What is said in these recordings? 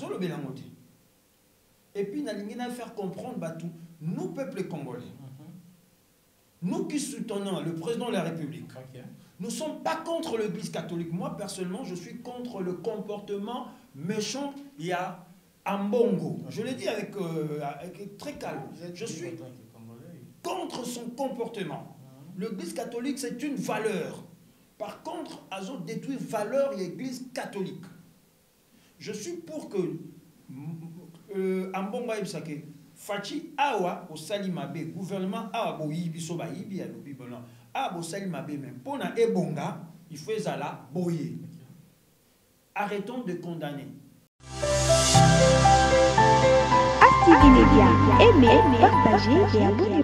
Azolo Belangote. Et puis, Nalingina faire comprendre tout, nous, peuple congolais, nous qui soutenons le président de la République, nous ne sommes pas contre l'Église catholique. Moi, personnellement, je suis contre le comportement méchant. Il y a Ambongo. Je l'ai dit avec très calme. Je suis contre son comportement. L'Église catholique, c'est une valeur. Par contre, Azo détruit valeur l'Église catholique. Je suis pour que Ambongo Ibsake, Fachi Awa au Salimabe, gouvernement Awa Boyibi Soba Ibi Alobi Bonan, Awa au Salimabe même, Pona Ebonga, il faut Zala Boye. Arrêtons de condamner. Active Média, aimez, partagez et abonnez.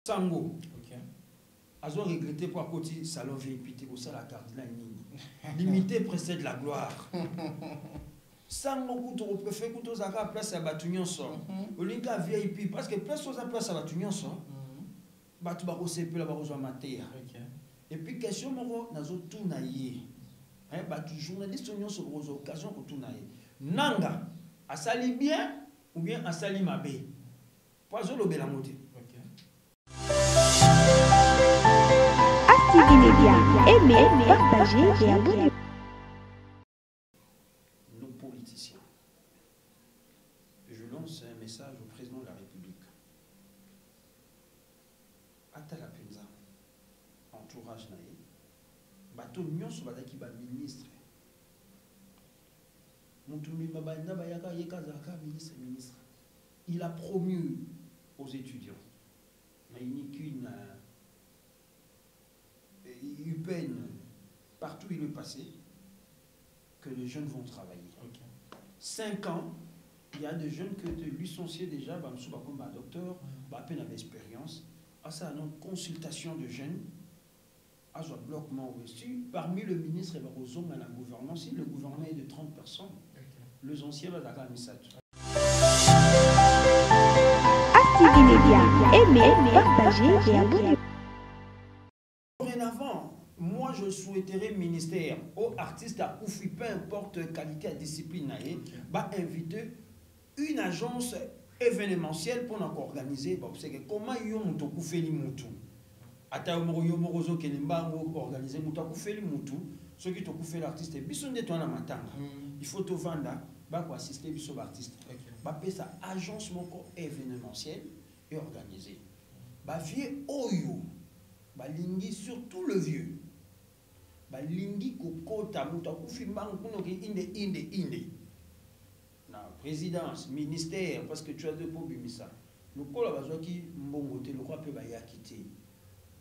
Sango. Azo regretté pour côté salon VIP au sala cardinal nini. Limité précède la gloire. Sango kuto préfet kuto zaka place à Batunion son. Olinka VIP parce que place aux place à Batunion son. Batu ba CP la ba rejoa mater. Et puis question moko nazo tout naïe. Hein batu journaliste union sur aux occasions ko tout naïe. Nanga asali bien ou bien asali mabe. Poiso lo belamote. Active Média, aimez, partagez et abonnez. Nos politiciens. Je lance un message au président de la République. Atala Penza, entourage naïe, bateau nyon sur badaki ba ministre. Moutoumi Babaïna Bayaka Yekazaka, ministre. Il a promu aux étudiants. Mais il n'y qu'une peine partout où il est passé que les jeunes vont travailler. 5 ans, il y a des jeunes que de licenciés déjà, comme docteur, à peine d'expérience. À ça, une consultation de jeunes, à ce bloquement aussi. Parmi le ministre et la gouvernance, si le gouvernement est de 30 personnes, les anciens vont d'accord à Active Média, aimez, partagez et abonnez. Dorénavant, moi je souhaiterais ministère aux artistes à Oufi, peu importe qualité et discipline, va inviter une agence événementielle pour nous organiser. Comment ils ont fait les moutons? Organiser ceux qui ont fait l'artiste, il faut te vendre, pour assister aux artistes. Ça agence événementielle et organisée. Vieux Oyo. Balingi surtout le vieux. Balingi kokota mutakufi manguno ki inde. Na présidence, ministère parce que tu as deux pour bimisa. Le col a besoin qui mbongote le roi peut baya quitter.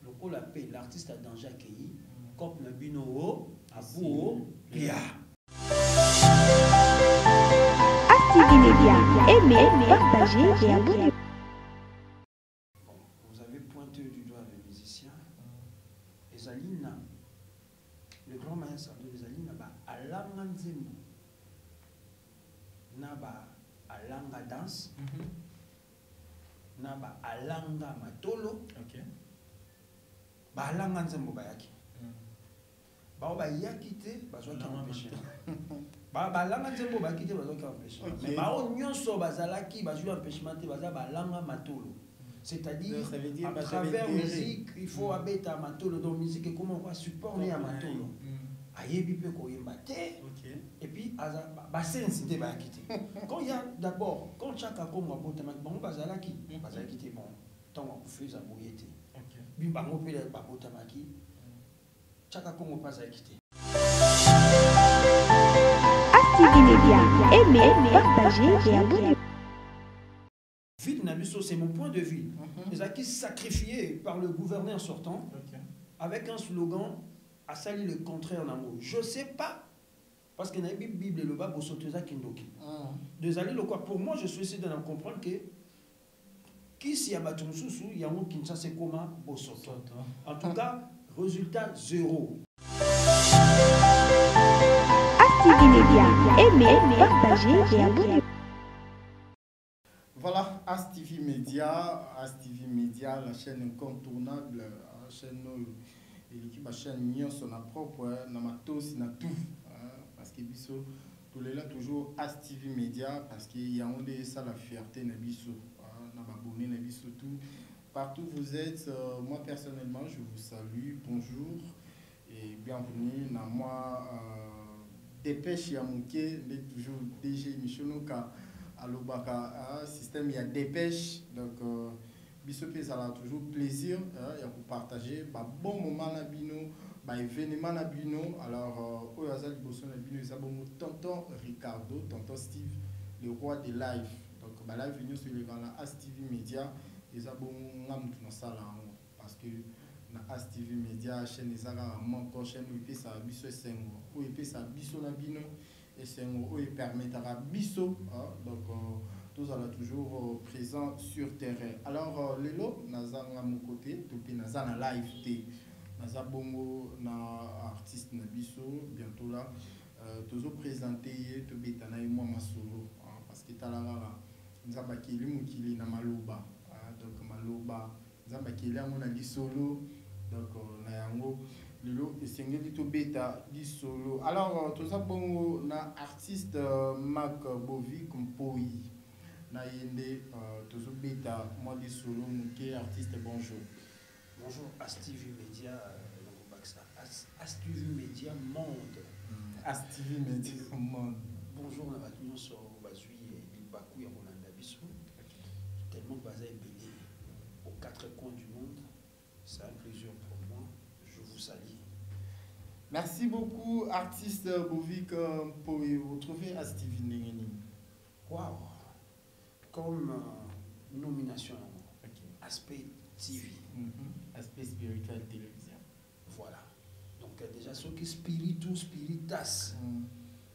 Le col a paix l'artiste a danger accueilli comme na bino abou pia. Active Média, aimez, partagez et abonnez. Le grand maître de Zalina alanga nzembo naba alanga danse naba alanga matolo alanga nzembo bayaki bayaki te bazwaki empêché alanga nzembo bayaki te bazwaki empêché mais bao nyonso bazalaki bazwi empêchement te baza balanga matolo. C'est-à-dire, à travers musique, il faut abéter à matolo. Donc, musique, et comment on va supporter à matolo. Ayebi peut koyembate. Et puis, basen c'était ba quitter. Quand il y a d'abord, quand chaka comme abota bon bazalaki, bazalaki te bon. Tant on fait ça boyete. Bimba mo pe ba bota maki. Chaka comme pas quitter. Active Média, aimez, partagez et abonnez. Ville Nabuso, c'est mon point de vue. Les acquis sacrifiés par le gouverneur sortant avec un slogan à salir le contraire en amour. Je ne sais pas, parce que dans la Bible, le bas, Bossoteza Kindoki. Désolé, le quoi, pour moi, je suis essayé de comprendre que qui s'y a battu sous, il y a un qui ne sait comment Bossoto. En tout cas, résultat 0. Active Média, aimez, partagez et abonnez. Voilà, ASTV Média, la chaîne incontournable, la chaîne l'équipe a chaîne Nyon son propre, Namatos na tout, parce que biso Tout le là toujours ASTV Media parce qu'il y a ça la fierté Nabiso, abonné Nabiso tout. Partout où vous êtes, moi personnellement, je vous salue, bonjour et bienvenue dans moi. Dépêche Yamouké, mais toujours DG Michonoka, Alobaka, système il y a dépêche, donc Bissopé ça a toujours plaisir, il y a pour partager, bon moment la bino, événement la bino, alors au hasard du bosson la bino, ils ont tonton Ricardo, tonton Steve, le roi des live, donc live venu sur le canal ASTV Media, ils ont bon ngam tout ça là, parce que na ASTV Media chaîne ezaka moko chaîne oyo ça biso esengo oyo epesa biso na bino esengo oyo permettra biso donc tozala toujours présent sur terrain. Alors lelo naza na mon côté topi naza na live te naza bongo na artiste na biso bientôt là tozo présenter ye tobeta na ye mwa masolo parce que talaka nzamba kili mukili na maloba donc maloba nzamba kili yango na lisolo. Donc, na yango lelo esengeli to beta di solo. Alors, tout ça bon na artiste Mac Bovic Mpoi. Na yende tout ça beta moi di solo muke artiste bonjour. Bonjour ASTV Media ASTV Media Monde. ASTV Media Monde. Bonjour na batunion sur bazui et bakou ya Rolanda Bisso. Tellement basé belé aux quatre coins du monde. C'est un plaisir pour moi. Je vous salue. Merci beaucoup, artiste Bovic Mpoi. Vous trouvez ASTV Ndengeni? Waouh! Comme nomination, aspect TV. Aspect spirituel télévision. Voilà. Donc déjà, ce qui est spiritas.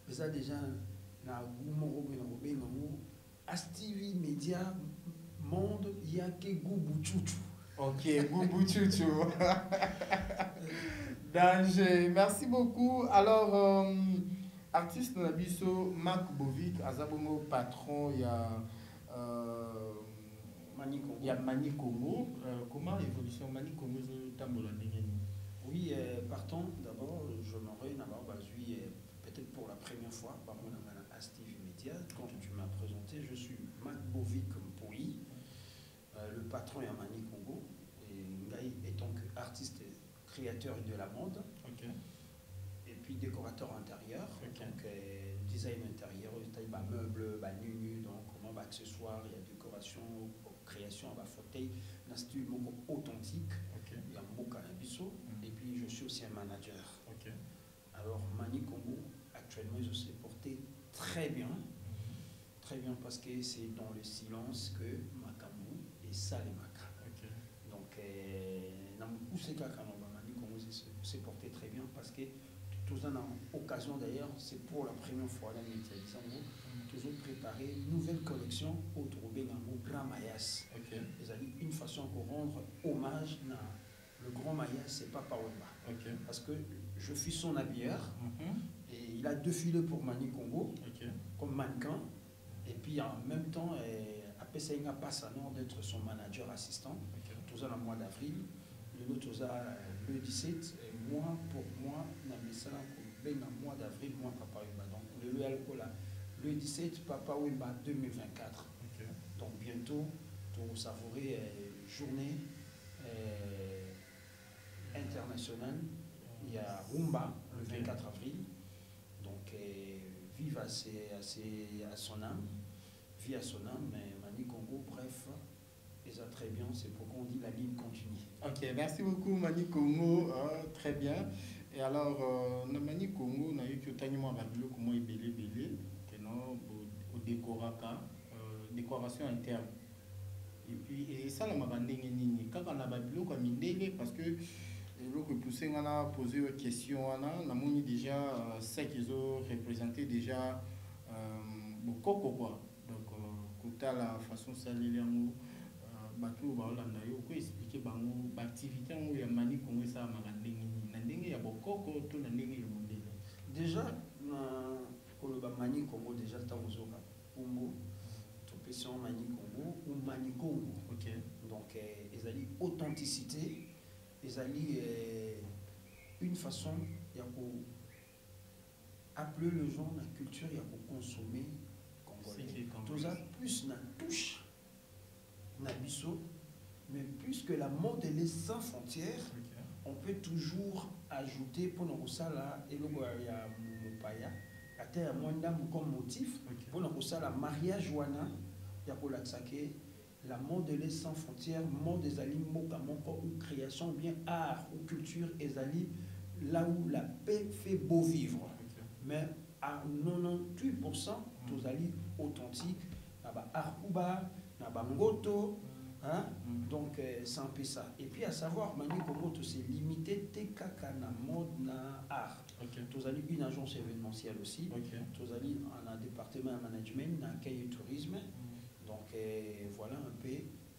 Ça déjà, na ASTV Media Monde, il y a que Goubouchouchou. Ok, Boubou Chouchou. Danger. Merci beaucoup. Alors, artiste Nabiso, Mac Bovic, Azabongo, patron, il y a Mani Congo. Comment l'évolution Mani Congo Oui, partons d'abord, je m'aurais peut-être pour la première fois, par mon ASTV Media, quand tu m'as présenté, je suis Mac Bovic Mpoi. Le patron est à Mani Congo et Ngaï étant artiste et créateur de la mode et puis décorateur intérieur, donc design intérieur, meubles, nunu, donc comment accessoires, il y a décoration, création, fauteuil, un style authentique, il y a un cannabiso et puis je suis aussi un manager. Alors Mani Congo actuellement je sais porter très bien parce que c'est dans le silence que Makambu et Salemaka. Donc, c'est porté très bien parce que tout ça, occasion d'ailleurs, c'est pour la première fois dans les toujours préparé une nouvelle collection autour de Grand Mayas. Une façon pour rendre hommage à le grand Mayas, c'est Papa Wemba. Parce que je suis son habilleur et il a défilé pour Mani Congo comme mannequin. Et puis en même temps, Apessaïna passe à nord d'être son manager assistant. Tout ça dans le mois d'avril. Le 17, et moi, pour moi, dans le mois d'avril, moi, Papa Wemba. Donc le 17, Papa Wemba 2024. Donc bientôt, pour savourer journée internationale, il y a Rumba le 24 avril. Donc vive à son âme, vie à son âme, mais Mani Congo, bref, et ça très bien, c'est pourquoi on dit la ligne continue. Ok, merci beaucoup Mani Congo, très bien. Et alors, Mani Congo, on a eu que Tanimo Babilo, comment il belé, que non, au décoration interne. Et puis, et ça, la mabandenge nini, quand on a Babilo, comme il parce que le poussé, on a posé une question, on a déjà 5 qu'ils ont représenté déjà beaucoup quoi. Donc, quand la façon salir bateau baolanda yo ko expliquer bango activité ngo ya Mani Congo ça na ndenge ya bokoko to na ndenge ya mondele. Déjà koloba Mani Congo déjà tamozoka Congo to question Mani Congo ou Mani Congo. Donc ezali authenticité, ezali une façon ya ko appeler le gens la culture, il y a pour consommer congolais. Tout ça, plus na touche, na biso, mais puisque la mode elle est sans frontières, on peut toujours ajouter pour nous ça là, et le il y a Mupaya, à terre moins d'âme comme motif, pour nous ça la mariage wana, il y a pour l'axaké. La mode elle est sans frontières, mode des alliés, ou création, bien art ou culture, et alliés là où la paix fait beau vivre. Mais à 98%, tous alliés authentiques, là-bas Arkuba, là-bas Ngoto, hein? Donc sans ça. Et puis à savoir, Mani Komoto, c'est limité TKK na mode na art. Tous alliés une agence événementielle aussi, tous alliés un département management, na accueil et tourisme. Donc voilà un peu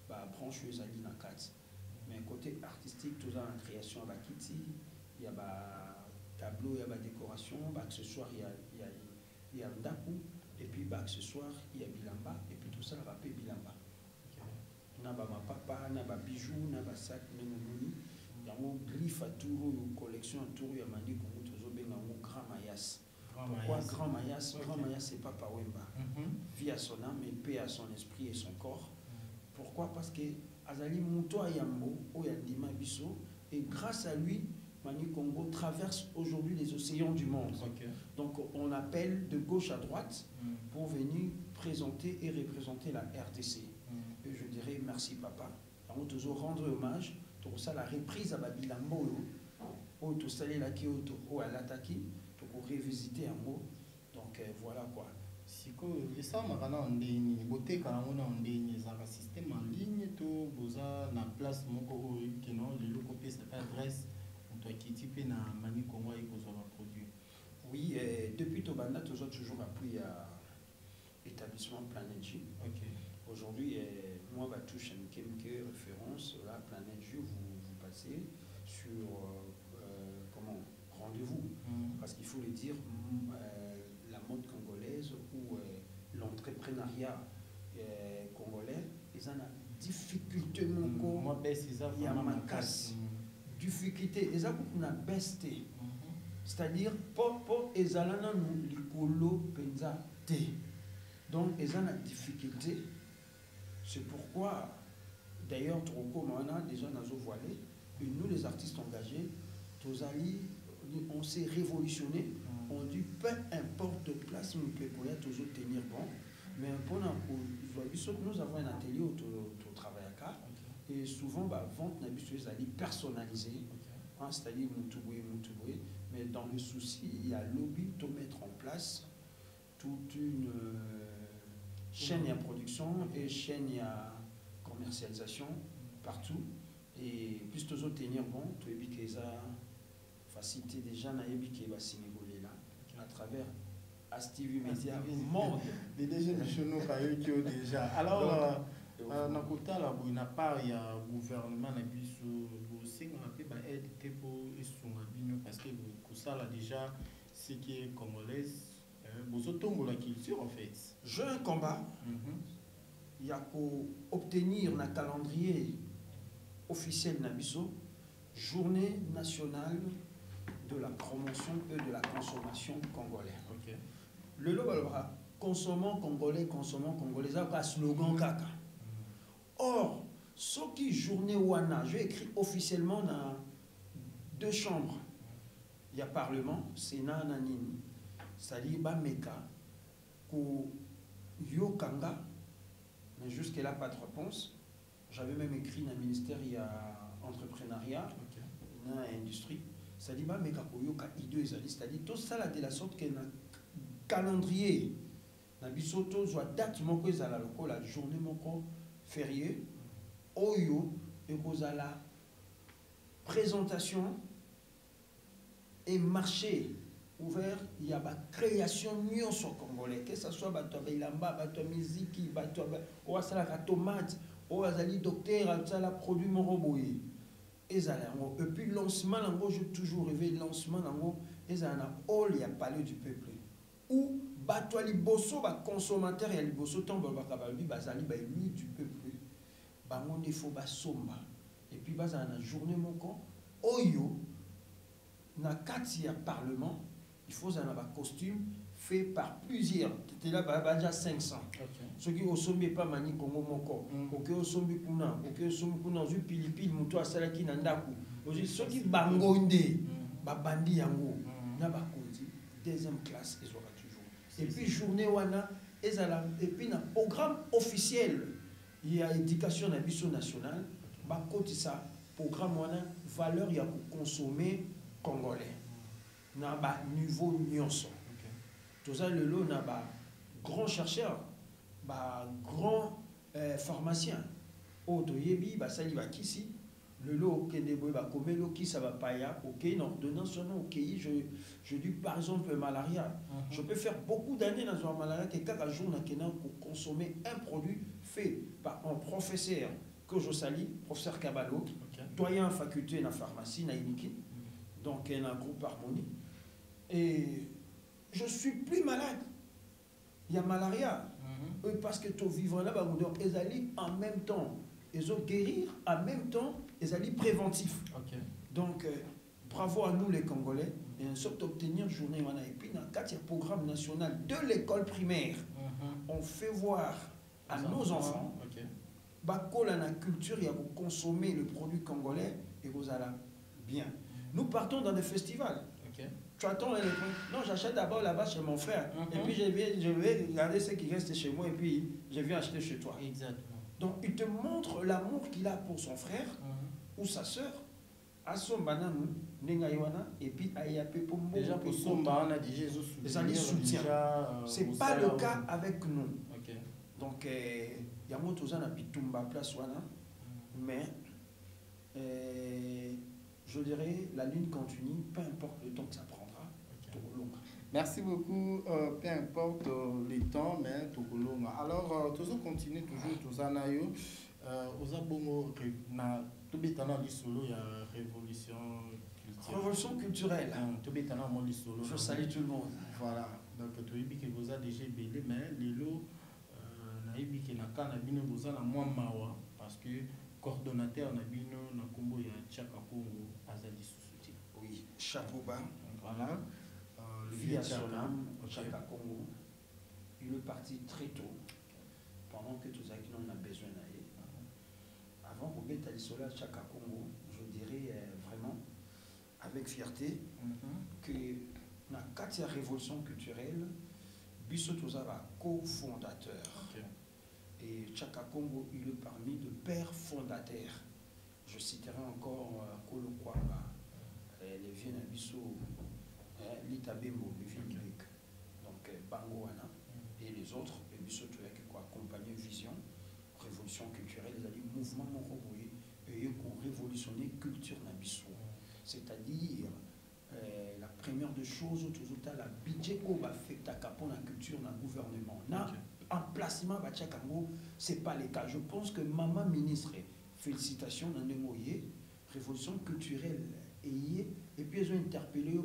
bah, branche les alliés dans 4. Mais côté artistique, tout ça en création à Bakiti, il y a bah, tableau, il y a bah, décoration, bah, accessoires, il y a Ndaku, et puis bah, accessoires, il y a Bilamba, et puis tout ça, on va appeler Bilamba. On a bah, ma papa, on a bah, bijoux, on a bah, sac, on a il y a un griffe à tout, une collection à tout, il y a mani comme tout ça, ben un grand maillas. Pourquoi grand maillas? Grand maillas, c'est pas Pawemba. Vie à son âme, et paix à son esprit et son corps. Pourquoi? Parce que Azali Mouto Ayambo, Oyandima Bisso, et grâce à lui, Mani Congo traverse aujourd'hui les océans du monde. Donc on appelle de gauche à droite pour venir présenter et représenter la RDC. Et je dirais merci papa. On va toujours rendre hommage. Pour ça, la reprise à Babilambo, où tout ça est là qui est à l'attaquer, pour revisiter un mot. Donc voilà quoi. Siko, ça m'a en ligne, beauté quand on en ligne, ça va système en ligne, tout, boza na place moko qui non, le loco cette adresse, on doit quitter na mani comment il pose un produit. Oui, depuis Tobanda, toujours appris à établissement Planet J. Aujourd'hui, moi, je touche à quelques références. Là, Planet J, vous passez sur comment rendez-vous. Parce qu'il faut le dire, la mode congolaise ou l'entrepreneuriat congolais, ils ont une difficulté. Moi, il y a ma casse. Difficulté. Ils ont une besté. C'est-à-dire, pour les alana nous, l'icolo penza te. Donc, ils ont une difficulté. C'est pourquoi, d'ailleurs, Trocomana, déjà, nous avons voilé, et nous, les artistes engagés, tous alliés, on s'est révolutionné. On dit peu importe de place, nous pouvons toujours tenir bon. Mais pour nous avons un atelier où on travaille à cas. Et souvent, bah, vente n'a pas personnalisée. C'est-à-dire Moutouboé. Mais dans le souci, il y a lobby de mettre en place toute une chaîne à production et chaîne à commercialisation partout. Et plus tous tenir bon, tout est facilité déjà na yebike ba Sénégalais là à travers ASTV Media monde les déjà nationaux par eux qui ont déjà alors na kota la boina part il y a gouvernement na biso aussi on appelle ba aide pour esunga bino parce que ça là déjà ce qui est congolais bozotongo la culture en fait j'ai un combat il y a qu'à obtenir un calendrier officiel na biso journée nationale de la promotion et de la consommation congolaise. Le lobalora, consommons congolais, ça c'est un slogan kaka. Or, ce qui journée wana, je écrit officiellement dans 2 chambres. Il y a Parlement, Sénat, Nanini, c'est-à-dire Bameka, Ko Yokanga, mais jusqu'à là, pas de réponse. J'avais même écrit dans le ministère, il y a entrepreneuriat, dans l'industrie. C'est-à-dire c'est-à-dire tout ça là de la sorte que calendrier na bisoto soit date moko ezala lokola journée moko férié oyo ekozala présentation et marché ouvert, il y a la création nyonso congolais, que ce soit bato bilamba, bato musique, bato o asala ka tomate, o azali docteur, asala produit moroboyi. Et puis lancement, j'ai toujours rêvé lancement, et ça a all ya palais du peuple. Où bato ali bosso ba consommateur et ali bosso tombe ba kababi bazali ba élu du peuple. Ba monde faut ba somba. Et puis bazana journée moko oyo na kati ya parlement il faut un costume fait par plusieurs. Tu es là, déjà 500. Ceux qui ont sombi pas mani Congo moko, ok au sombi kuna, ok au sombi kuna, zu pilipili muto asala ki nandaku. Aussi ceux qui bangonde, babandi yango, na bakonzi deuxième classe ils aura toujours. Et puis journée wana, et puis na programme officiel, il y a éducation na biso nationale, ba koti ça programme wana valeur ya pour consommer congolais. Na ba niveau nyonso. Tout ça le lot na ba grand chercheur. Bah, grand pharmacien auto yebi bah sali ba kisi le lot kende boy ba komelo ki ça va pas ya OK une ordonnance non OK je dis par exemple malaria je peux faire beaucoup d'années dans un malaria que chaque jour na kenan pour consommer un produit fait par un professeur que je salue professeur Kabalo doyen faculté na pharmacie na Iniki donc un groupe Harmonie et je suis plus malade il y a malaria parce que tout vivant là ils allaient en même temps ils ont guérir en même temps ils allaient préventif donc bravo à nous les Congolais et on sorte d'obtenir journée et puis dans 4 programme national de l'école primaire on fait voir à nos enfants bakola la culture il y a pour consommer le produit congolais et vous allez bien nous partons dans des festivals. Tu attends non, j'achète d'abord là-bas chez mon frère. Et puis je vais regarder ce qui reste chez moi et puis je viens acheter chez toi. Exactement. Donc il te montre l'amour qu'il a pour son frère ou sa soeur. À son banane, et puis déjà pour son banane, déjà les soutien. C'est pas le cas avec nous. Donc il y a mon touzan à Pitumba place wana, mais je dirais la ligne continue, peu importe le temps que ça prendra. Merci beaucoup, peu importe le temps, mais tout le long. Alors, tout ça continue toujours, tout ça naïo. Aux abonnements, tout bétana l'isolo, il y a révolution culturelle. Révolution culturelle. Tout bétana mon l'isolo. Je salue tout le monde. Voilà. Donc, tu as dit que vous avez déjà belé, mais l'élo, naïbi que na kana bino vous avez moins mawa parce que coordonnateur na bino na kombo ya Tchaka Congo azali soutien. Oui, chapeau bas. Voilà. Via Sonam, Tchaka Congo, il est parti très tôt, pendant que tous les on a besoin d'aller. Avant qu'on mette à l'isola Tchaka Congo, je dirais vraiment avec fierté que dans la 4e révolution culturelle, Bisso Tozaba, co-fondateur. Et Tchaka Congo, il est parmi de pères fondateurs. Je citerai encore Kolo Kwamba, les vieux Bisso. L'Itabembo, le film grec, donc Bangoana et les autres, et puis surtout qui ont accompagné Vision, révolution culturelle, ils allaient mouvement monroboyé et ont révolutionné culture Nabiso. C'est-à-dire la première des choses, tout la budget au affecte pour la culture, dans le gouvernement. Emplacement Bachakango, ce n'est pas le cas. Je pense que maman ministre, félicitations dans les moyens, révolution culturelle. Et puis ils ont interpellé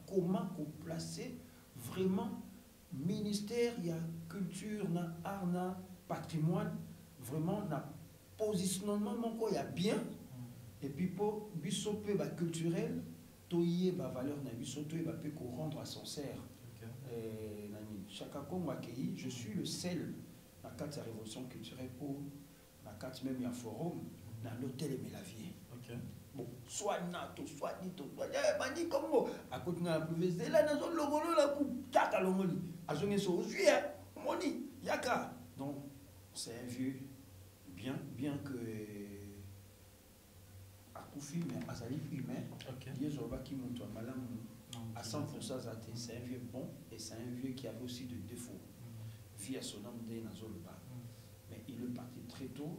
comment placer vraiment ministère, il y a culture, art, patrimoine, vraiment positionnement il y a bien. Et puis pour bisope culturel, toyé valeur na bisoto et peut rendre à son serre. Chaka Congo accueilli, je suis le seul dans la 4 révolution culturelle pour la 4 même il y a forum dans l'hôtel Mélavier. Bon, soit nato, soit nito, soit bandi comme à côté de la province, là, dans le logolo, là, pour Tchaka Longoli. À son essor, Moni, Yaka. Donc, c'est un vieux, bien que à Koufi, mais à Salif humain, il y a Zorba qui monte à 100% zaté. C'est un vieux bon et c'est un vieux qui avait aussi des défauts. Via son âme de Nazolba. Mais il est parti très tôt.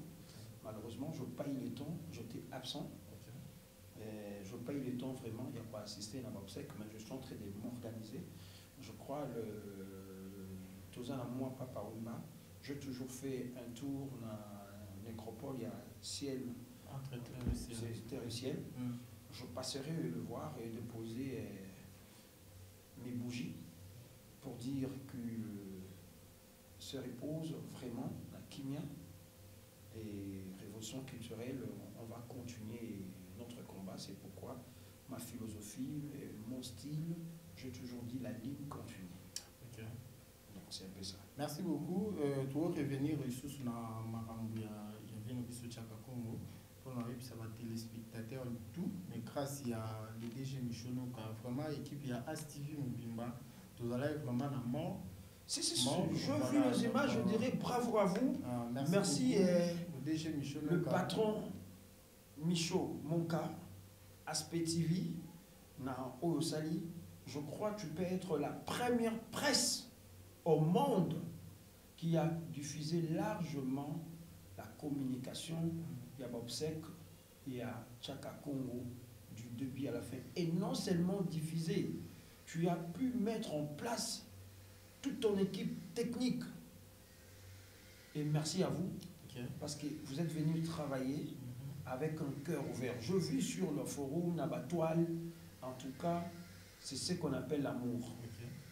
Malheureusement, je paye le temps, j'étais absent. Je paye le temps vraiment, il n'y a pas assisté à l'obsèque, mais je suis en train de m'organiser. Je crois, tous un mois, Papa Ouma, j'ai toujours fait un tour dans la nécropole, il y a ciel, terre et ciel. Je passerai le voir et déposer mes bougies pour dire que se repose vraiment la Kimia et révolution culturelle, on va continuer notre combat. C'est pourquoi ma philosophie, mon style, j'ai toujours dit la ligne continue. Ok. Donc c'est un peu ça. Merci beaucoup. Tu vas revenir sur Marambu, il y avait une question de Chaka Congo. Pour ça va téléspectateurs et tout. Mais grâce à l'EDG Michono, vraiment, l'équipe, il y a ASTV Mbimba. Tout allez vraiment dans mon. Si, je vis les images, je dirais bravo à vous. Merci le patron Michaud Monka, Aspect TV, na Oyosali. Je crois que tu peux être la première presse au monde qui a diffusé largement la communication. Il y a Bobsek, il y a Chaka Congo du début à la fin. Et non seulement diffusé, tu as pu mettre en place toute ton équipe technique. Et merci à vous, parce que vous êtes venus travailler avec un cœur ouvert. Je vis sur le forum, la toile, en tout cas, c'est ce qu'on appelle l'amour.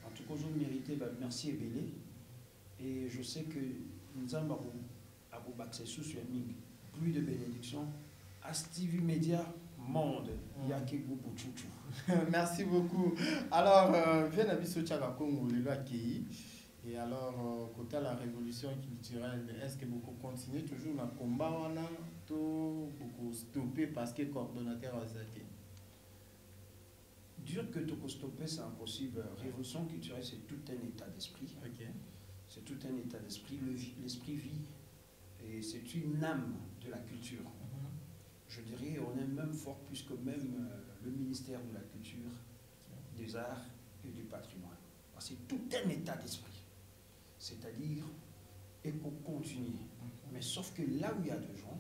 En tout cas, vous méritez, ben, merci et belé. Et je sais que nous avons plus de bénédictions. ASTV Média Monde, Yakegoubou Chouchou. Merci beaucoup. Alors, viens à Bisso Tchaka Congo, le accueilli. Et alors, côté la révolution culturelle, est-ce que beaucoup continuent toujours dans le combat ou beaucoup stoppé parce que le coordonnateur a zaké? Dire que tout stopper, c'est impossible. Révolution culturelle, c'est tout un état d'esprit. C'est tout un état d'esprit. L'esprit vit. Et c'est une âme de la culture. Je dirais, on est même fort plus que même le ministère de la Culture, des Arts et du Patrimoine. C'est tout un état d'esprit. C'est-à-dire, il faut continuer. Mais sauf que là où il y a des gens,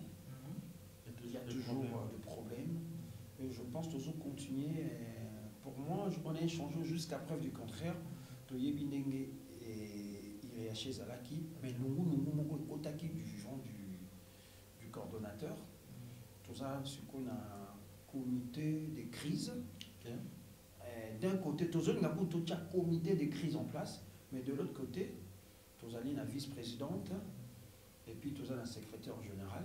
il y a toujours des problèmes. Et je pense toujours continuer. Pour moi, on a échangé jusqu'à preuve du contraire. Toyebinenge et Iriaché Zalaki, mais nous Otaki du vivant du coordonnateur. Tout ça, c'est qu'on a un comité de crise. D'un côté, tout ça, il y a un comité de crise en place, mais de l'autre côté, tout ça, il y a la vice-présidente, et puis tout ça, il y a un secrétaire général,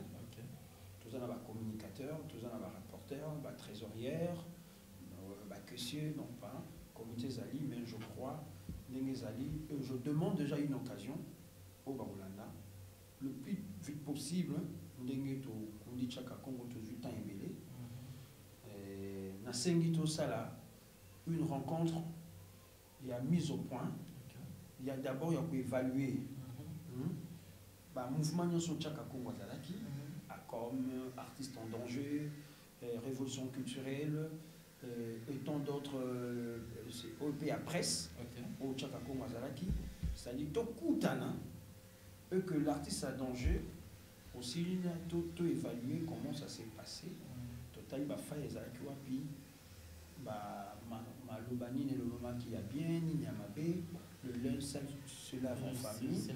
tout ça, il y a un communicateur, tout ça, il y a un rapporteur, un trésorière, un caissier, non pas, comité Zali, mais je crois, je demande déjà une occasion au Baoulanda, le plus vite possible, on dit Chaka Congo tout le temps ébélé. Na Sengito Sala, une rencontre, il y a mise au point. Il y a d'abord, il y a pour évaluer le mouvement sur Chaka Congo Zalaki, comme artiste en danger, révolution culturelle, et tant d'autres OP à presse, au Chaka Congo Zalaki. C'est-à-dire, que l'artiste a danger. Aussi, tout évaluer comment ça s'est passé. Total, il va faire les puis malobani et le moment qui a bien, il y a ma baie, le linge se lave en famille.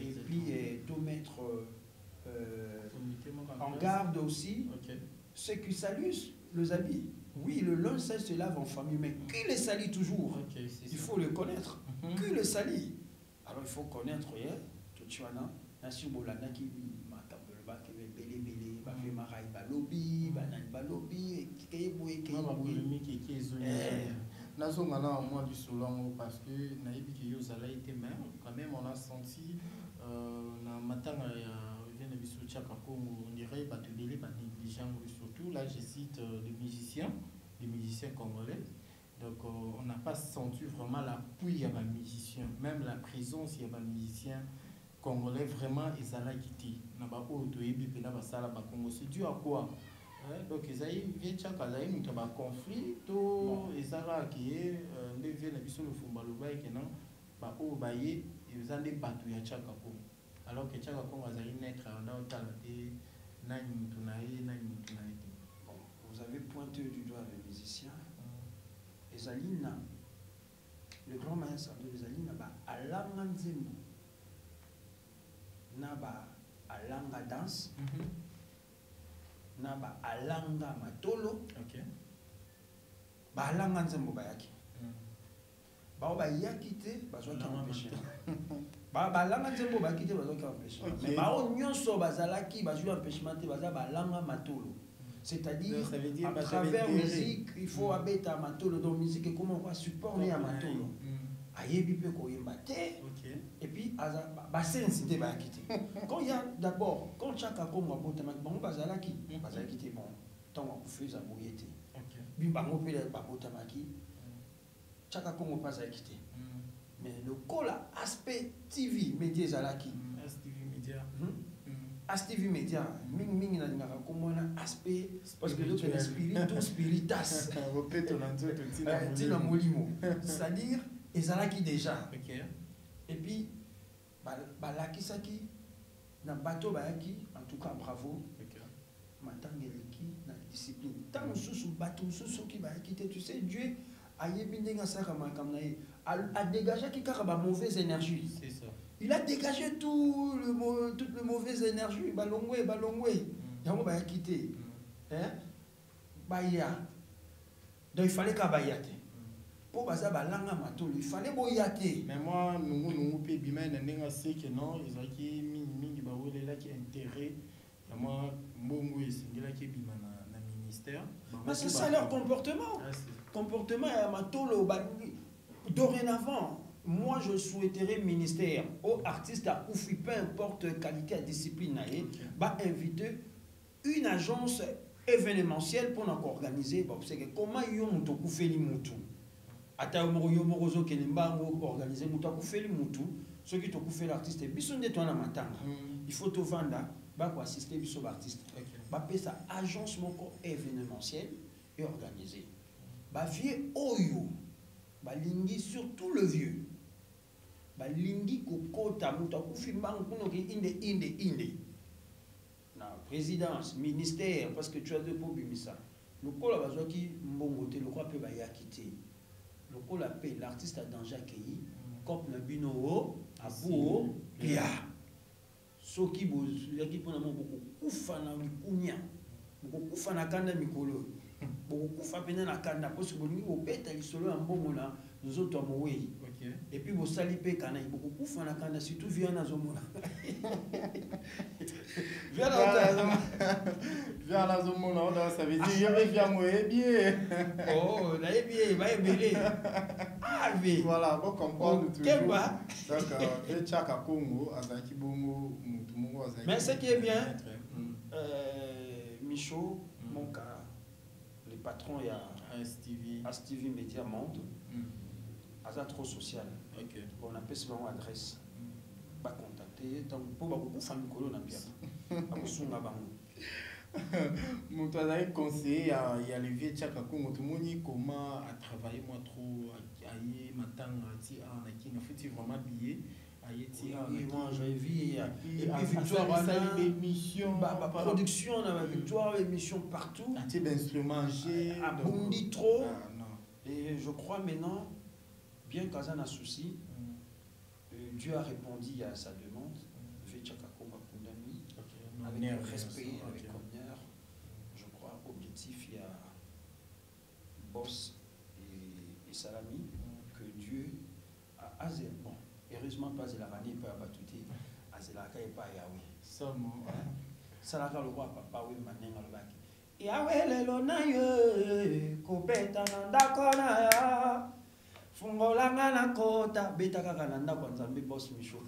Et puis, tout mettre en garde aussi ceux qui saluent les habits. Oui, le linge se lave en famille, mais qui les salit toujours? Il faut le connaître. Qui le salit? Alors, il faut connaître, tout tu vois, qui marai balobi banani balobi nazongana moi du Solongo parce que naïbi que yozala été même quand même on a senti na matanga ya vient biso Chaka Congo on dirait ba tebele ba négligent surtout là je cite des musiciens congolais. Donc on n'a pas senti vraiment l'appui à les musiciens, même la présence il y a des musiciens congolais vraiment ils allaient quitter na ba oto yebi pe na ba sala ba Congo. C'est dû à quoi? Donc ils allaient vient Chaka là il y a un conflit to ezala qui les vient na biso le fumbalo ba et que non ba o ba ye ils allaient battu ya Chaka Congo alors que Chaka Congo azali naître na otalate na mutunaye na mutunaye. Bon, vous avez pointé du doigt les musiciens. Ezalina, le grand maître de Ezalina, alanga nzembo, naba alanga danse, naba alanga matolo, alanga nzembo bayaki. Bayaki te, bazwa ki empêché. Alanga nzembo bayaki te, bazwa ki empêché. Mais bao nyonso bazalaki, bazwa empêchement te, bazwa alanga matolo. C'est-à-dire, ça veut dire à travers musique, il faut abéter à matolo. Donc, musique, et comment on va supporter à matolo. Ayebi pe ko yembate. Et puis, basensi ba quitté. Quand il y a d'abord, quand chaka ko mo botama, bon bazalaki, bazalaki te bon. Tant on fait ça boyete. Bimba mo pe ba botamaki. Chaka ko mo pas quitté. Mais le cola aspect TV média zalaki. STV média. STV média ming na ngaka ko mona aspect parce que le spiritus spiritas. Repète on entend tina molimo. C'est-à-dire ezalaki déjà. Et puis balakisaki na bato bayaki en tout cas bravo. Matangeleki na discipline. Tant sous bato sous qui bayaki tu sais Dieu a dégagé qui a mauvaise énergie. C'est ça. Il a dégagé toute la mauvaise énergie. Balongwe. Il va quitter. Baya. Donc il fallait qu'il bayate. Pour baza balanga matolo, il fallait boyate. Mais moi, nous peut bien n'enga c'est que non, ils ont qui mingi ba wole là qui intérêt. Moi, mbongo esengela qui bima na ministère. Mais c'est ça leur comportement. Comportement à matolo. Dorénavant, moi je souhaiterais ministère aux artistes à Oufi, peu importe qualité et discipline, va inviter une agence événementielle pour nous organiser. Comment ils ont fait les moutous? Ata morozo kenemba organiser mutu akufeli mutu ceux qui t'ont fait l'artiste biso nde tona matanga il faut te vendre ba ko assister biso l'artiste ba pesa agence moko événementiel et organisé ba vieux oyo ba lingi surtout le vieux ba lingi kokota mutu akufi mbangu kuno ke inde na présidence ministère parce que tu as deux pour bimisa le kola bazoki mbongo te le quoi peut ba ya quitter. L'artiste a danger accueilli comme le bino à bout pia soki bozaki pona beaucoup kufa na mikunya beaucoup kufa na kanda mikolo beaucoup kufa pena na kanda parce que bolingi obeta lisolo ya mbongo na nzoto amowei et puis bosali pe kana beaucoup kufa na kanda surtout via na zomona via la zomona ça veut dire via moi bien oh na bien va ebele voilà bon comprendre toujours donc Vechaka Congo azaki bongo mutu mongo azaki. Mais ce qui est bien Michaud mon cas le patron il y a STV Média Monde aza trop social. On appelle souvent adresse ba contacter tant pour beaucoup famille colo na pia amusunga bango. Mon travail conseiller il y a le Vechaka Congo tout monde comment à travailler moi trop aïe matanga ti a na qui ne faut vraiment billet aïe ti a moi j'ai vu et puis victoire à l'émission production na victoire émission partout un type d'instrument G a bondi trop et je crois maintenant bien qu'Azan a souci Dieu a répondu à sa demande Vechaka Congo condamné avec respect avec honneur je crois objectif il y a boss et salami que Dieu a azel bon heureusement pas la rani pas batouté azelaka et pas Yahweh seulement salaka le roi papa oui manenga le baki Yahweh lelo na yo kopeta na ndako na ya fungolanga na kota beta kaka na ndako nzambe boss Michaud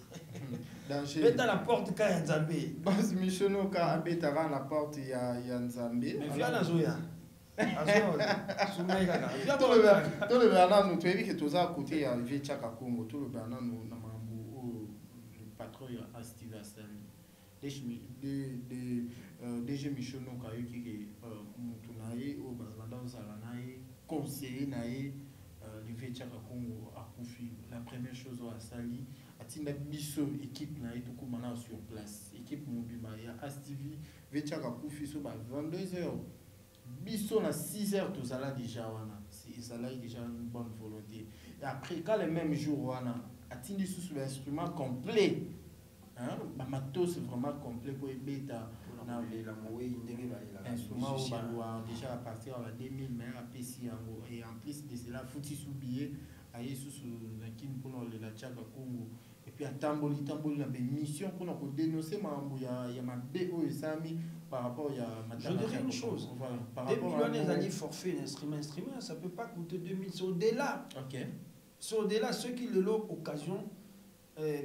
beta la porte ka ya nzambe boss Michaud no ka beta ka la porte ya nzambe mais via na zoya tout le Bernard nous tu as vu que tous à côté à Vechaka Congo tout le Bernard nous na mambo le patron ya Steve Asali DG Michaud no ka yuki ke mutu nae o bazanda osala nae conseiller nae le Vechaka Congo a confié la première chose au Asali atinda biso équipe nae tout comment sur place équipe mobima ya STV Vechaka confié so ba 22h biso na 6h tout ça là déjà wana ça là déjà une bonne volonté et après quand le même jour wana atindi sous l'instrument complet hein mato c'est vraiment complet pour beta na la moé ndenge ba instrument au balwa déjà à partir de 2000 mais à PC et en plus de cela fouti sous billet aye sous la kin pour la Tchaka Congo et puis à tamboli na mission pour dénoncer ma BO et Sami par rapport à je dirais une chose. Voilà, depuis les alliés forfaits instrument, ça peut pas coûter 2000, c'est au-delà. OK. C'est au-delà, ceux qui le l'ont occasion,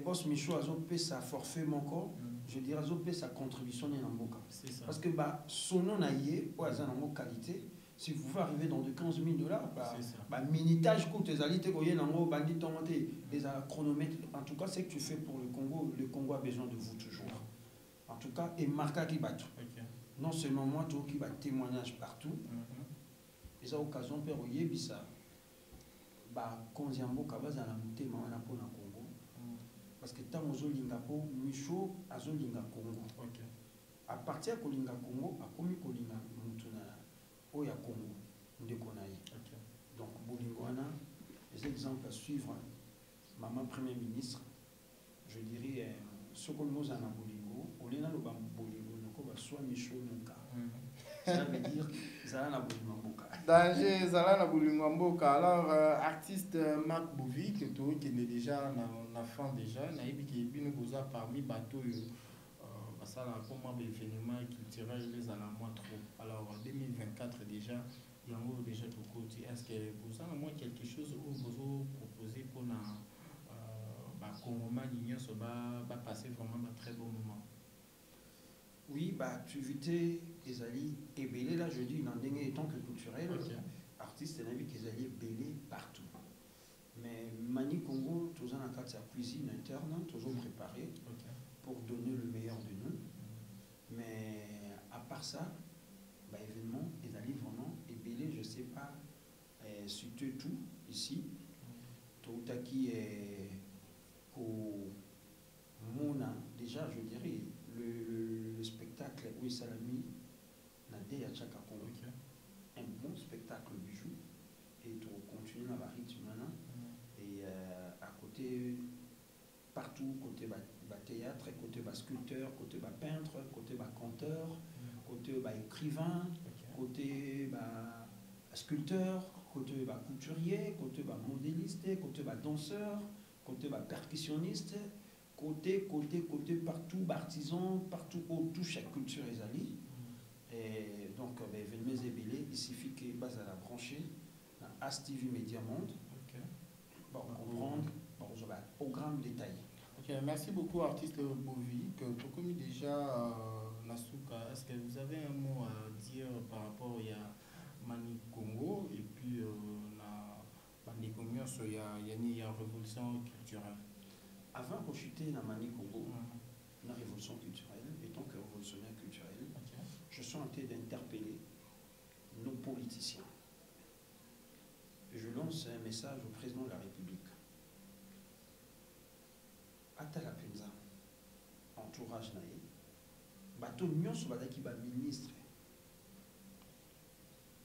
boss Michaud a payé sa forfait mon corps, je dirais a payé sa contribution dans le cas. C'est ça. Parce que bah son nom naïe, ou a qualité, si vous pouvez arriver dans de 15 000 $, minitage coûte les alliés goyen en bandit les chronomètres. En tout cas, c'est que tu fais pour le Congo a besoin de vous toujours. En tout cas, et marquer qui bat. Non seulement moi, tout qui va témoignage partout. Et à occasion pour ça. Konziambo kabaza na mutema wana po na Congo parce que tant ozo linga po Michaud azo linga Congo. OK. À partir ko linga Congo akomi ko linga mutuna oya Congo ndeko na ye. OK. Donc bolingo wana les exemples à suivre maman premier ministre je dirais ce qu'on nous a na bolingo olena lo ba bolingo noko ba soit Michaud nunca. Ça veut dire ça na bolingo mboka. Danger Zala Boulingwamboka. Alors, artiste Marc Bouvi, qui est déjà na fin déjà, naïbi qui est nous parmi bateau, ça là comme événement culturel les à la moins trop. Alors, en 2024 déjà, il y a déjà tout côté. Est-ce que vous avez moins quelque chose où vous proposez pour na Congo Nignon va passer vraiment un très bon moment? Oui, activité Ezali et belé là je dis dans des tant que culturel, artiste et navi Ezali belé partout. Mais Mani Congo, tous en a sa cuisine interne, toujours préparée pour donner le meilleur de nous. Mais à part ça, événement Ezali vraiment et belé, je sais pas, surtout tout ici, tout à qui est au Mona, déjà je dirais. Le spectacle Oui Salami Nade à Chaka Congo. Un bon spectacle bijou et tu continues à rythme et à côté partout côté théâtre, côté sculpteur, côté peintre, côté conteur, côté écrivain, côté sculpteur, côté couturier, côté modéliste, côté danseur, côté percussionniste. Côté, partout, artisan, partout où touche la culture Ezali. Et donc, il suffit que base à la brancher dans As TV Media Monde pour comprendre au grand détail. Ok, merci beaucoup, artiste Bovi. Comme déjà, Nasuka, est-ce que vous avez un mot à dire par rapport à Mani Congo et puis Mani Congo, il y a une révolution culturelle? Avant de chuter dans Mani Congo, la révolution culturelle, étant que révolutionnaire culturel, je suis en train d'interpeller nos politiciens. Je lance un message au président de la République. Atala Penza, entourage naïe, bateau nyon sur badaki ba ministre.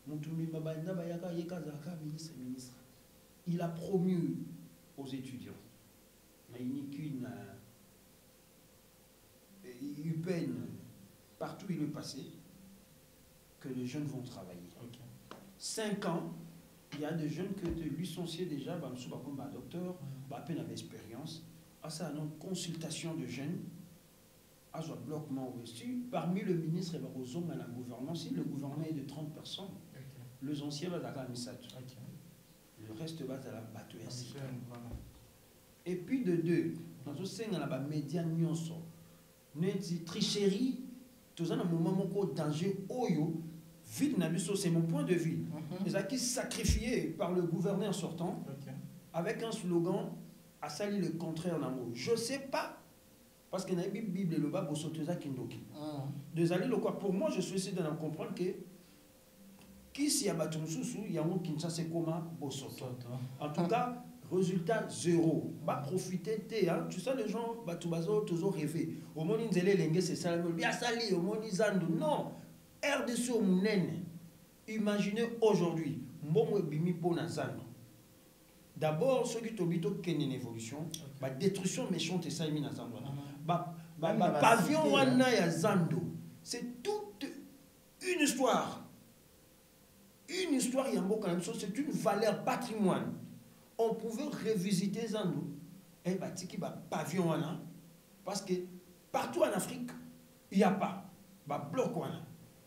Moutoumi Mabanda Bayaka Yekazaka, ministre. Il a promu aux étudiants. Une UPEN, partout où il est passé, que les jeunes vont travailler. 5 ans, il y a des jeunes que licenciés déjà, comme un docteur, à peine avec expérience. À ça, une consultation de jeunes, à ce bloquement aussi, parmi le ministre et la gouvernance, si le gouvernement est de 30 personnes, les anciens vont à la le reste va à la bateau. Et puis de deux, dans ce sens, on a des médias nyonso. Nous tricherie, tout un moment où danger oyo, vite nabiso, c'est mon point de vue. Les acquis sacrifiés par le gouverneur sortant, avec un slogan à salir le contraire d'amour. Je sais pas, parce qu'il y a une Bible le bas bosotoza kindoki. Deux alliés le quoi. Pour moi, je suis essayé de comprendre que qui s'y a battu il y a un qui c'est comment bosoto. En tout cas. Résultat zéro. Bah profiter tu sais les gens toujours rêvé. Au moins ils lengue c'est ça bien sali au moins ils non. RDC au munene. Imaginez aujourd'hui mbongo bimi pona zando. D'abord ceux qui tobito ken une évolution, bah destruction méchante et ça mina zando. Bah pavillon wana ya zando. C'est toute une histoire. Une histoire yambo quand même c'est une valeur patrimoine. On pouvait revisiter Zando et batiki ba pavillon wana parce que partout en Afrique il y a pas ba bloc wana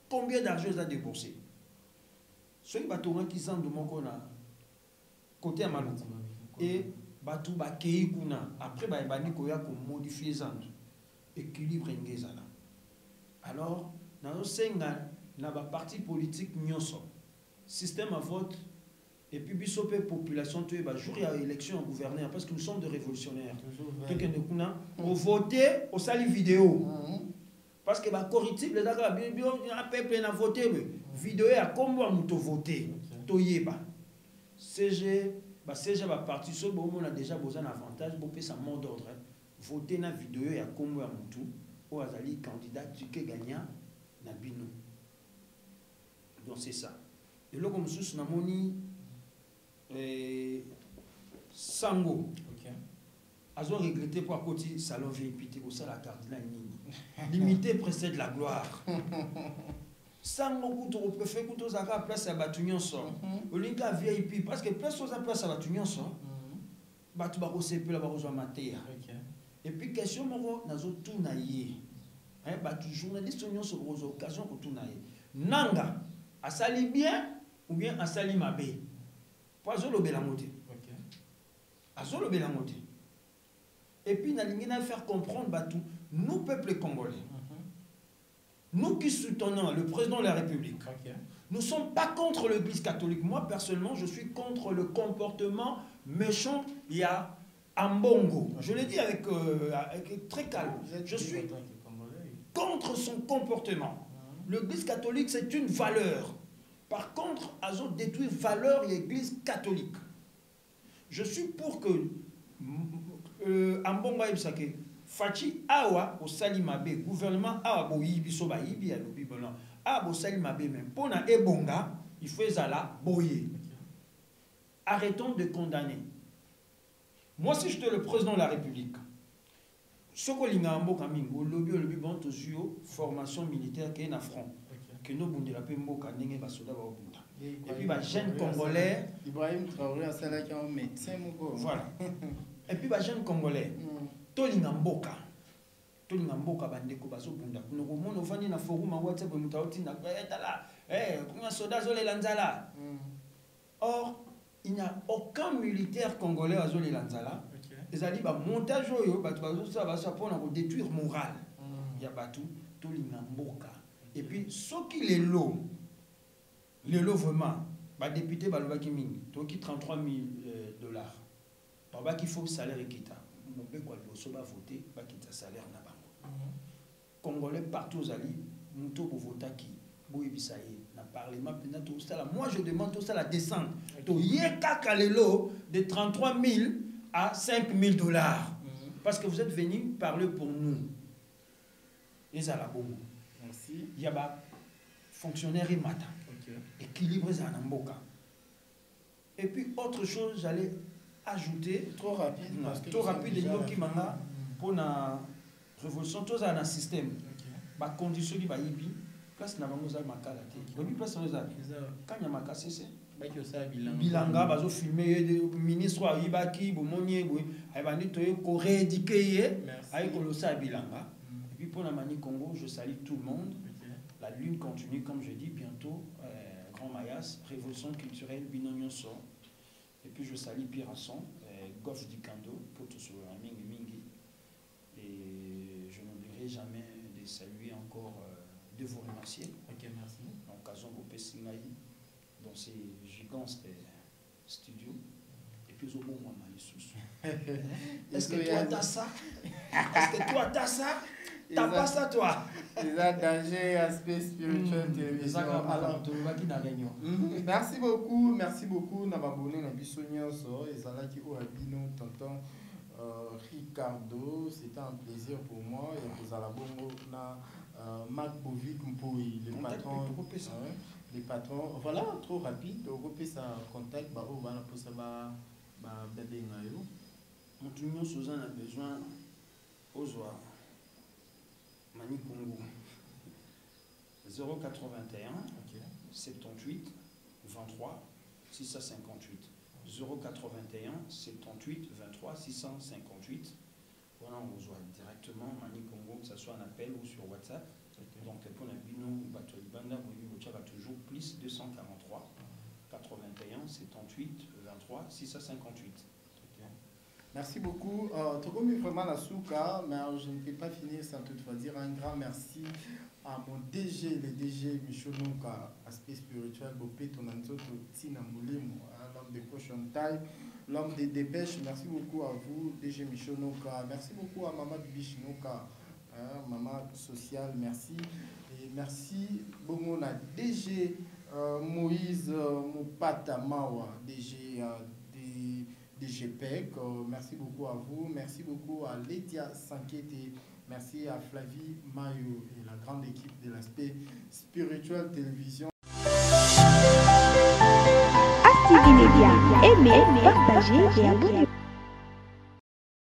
combien d'argent ils ont déboursé ceux qui batonga qui sont de mon côté à Maluku et batu ba kei kuna après ba bani ko ya ko modifier zando équilibre ngezala alors dans senga na ba parti politique nyonso système à vote et puis bisopé population tu ba jour ya élection en gouverneur parce que nous sommes des révolutionnaires quelqu'un de kuna au voter au sali vidéo parce que ba corruptible d'accord bien un peuple na voter vidéo ya kombo muto voter to yeba CG ba CG ba parti so bo on a déjà besoin d'avantage bo pe sa mot d'ordre voter na vidéo ya kombo ya mutu o azali candidat tu que gagnant na bino donc c'est ça et là comme sous na moni Sango azo regretté pour côté salon VIP pour ça la cardinal nini limité précède la gloire Sango kuto préfet kuto zaka place à batunyon so olinka VIP parce que place aux place à batunyon so batu ba ko sepe la ba ko mater et puis question moko nazo tuna ye batu journaliste nyon so ko occasion ko tuna ye nanga asali bien ou bien asali mabe poiso lobela moté azo lobela moté et puis na lingina faire comprendre batu nous peuple congolais nous qui soutenons le président de la République nous ne sommes pas contre l'église catholique. Moi personnellement je suis contre le comportement méchant il y a Ambongo je l'ai dit avec très calme je suis contre son comportement. L'église catholique c'est une valeur. Par contre, azo détruire valeur et l'église catholique. Je suis pour que Ambongo Ibsake Fachi Awa au Salimabe gouvernement Awa Boyibi Soba Ibi à l'Obibolan Awa au Salimabe même pour na Ebonga il faut zala boyer. Arrêtons de condamner. Moi si j'étais le président de la République Soko linga mboka mingo lobby bon to formation militaire qui est na front. Que nous bundela pe mboka ndenge ba soda ba obunda et puis ba jeune congolais Ibrahim Traoré a cela qui est un médecin moko voilà et puis ba jeune congolais tolinga mboka bandeko baso bunda kuno ko mono fani na forum wa WhatsApp mutauti na etala kuna soda zo le lanzala or il n'y a aucun militaire congolais azo le lanzala ezali ba montage oyo batu bazo ça ba ça pour détruire moral ya batu tolinga mboka. Et puis, ce qui les lots vraiment, les députés, ils ont 33 000 dollars. Par qu'il faut salaire équitable. Mon père, quand il va voter, il faut salaire. Congolais partout aux alliés, nous avons voté qui moi, je demande tout ça la descente. De 33 000 à 5 000 dollars. Parce que vous êtes venus parler pour nous. Et ça la bombe. Il y a des fonctionnaires et matin. Équilibré à Namboka. Et puis, autre chose, j'allais ajouter. Trop rapide. Trop rapide, pour la révolution, tout ça dans un système. La condition qui va y avoir, place n'a pas de makala. Place n'a pas quand il y a makala, c'est bilanga bazo filmer ministre wa ibaki bomonye boy ayebani toye ko réédiquer ay ko losa bilanga. Et puis pour la Mani Congo, je salue tout le monde. La lune continue, comme je dis, bientôt, Grand Mayas, révolution culturelle, Binonyon sort. Et puis je salue Pirasson, Goff Dikando, Potoso, Mingi Mingi. Et je n'oublierai jamais de saluer encore, de vous remercier. Ok, merci. En occasion de Pessingaï, dans ces gigants studios. Et puis au bon moment, est-ce que toi t'as ça? Est-ce que toi t'as ça? T'as pas ça toi? Les danger aspect spirituel télévision. Merci beaucoup. N'a pas abonné na bisonyo so et ça là qui au abino tonton Ricardo, c'était un plaisir pour moi et pour la bongo na Marc Bovic Mpoui, le patron. Les patrons, voilà, trop rapide. On peut ça contact bah on va pour ça bah bébé ngayo. Mon union Suzanne a besoin aux soirs. Mani Congo 081 78 23 658 081 78 23 658. Voilà, on reçoit directement Mani Congo, que ce soit en appel ou sur WhatsApp. Donc, pour la Bino, Batolibanda, vous toujours plus 243 81 78 23 658. Merci beaucoup. Tokomi vraiment la souka, mais je ne peux pas finir sans toutefois dire un grand merci à mon DG, le DG Michonouka, aspect spirituel, Bopé Tonanzoto, Tina Moulimo, l'homme de Cochon Taille, l'homme des dépêches. Merci beaucoup à vous, DG Michonouka. Merci beaucoup à Maman Bichinouka, Maman sociale, merci. Et merci beaucoup à DG Moïse Moupata Mawa, DG DGPEC. Merci beaucoup à vous. Merci beaucoup à Letia Sankete. Merci à Flavie Mayo et la grande équipe de l'aspect spirituel télévision. Active Média, aimez, partagez et abonnez-vous.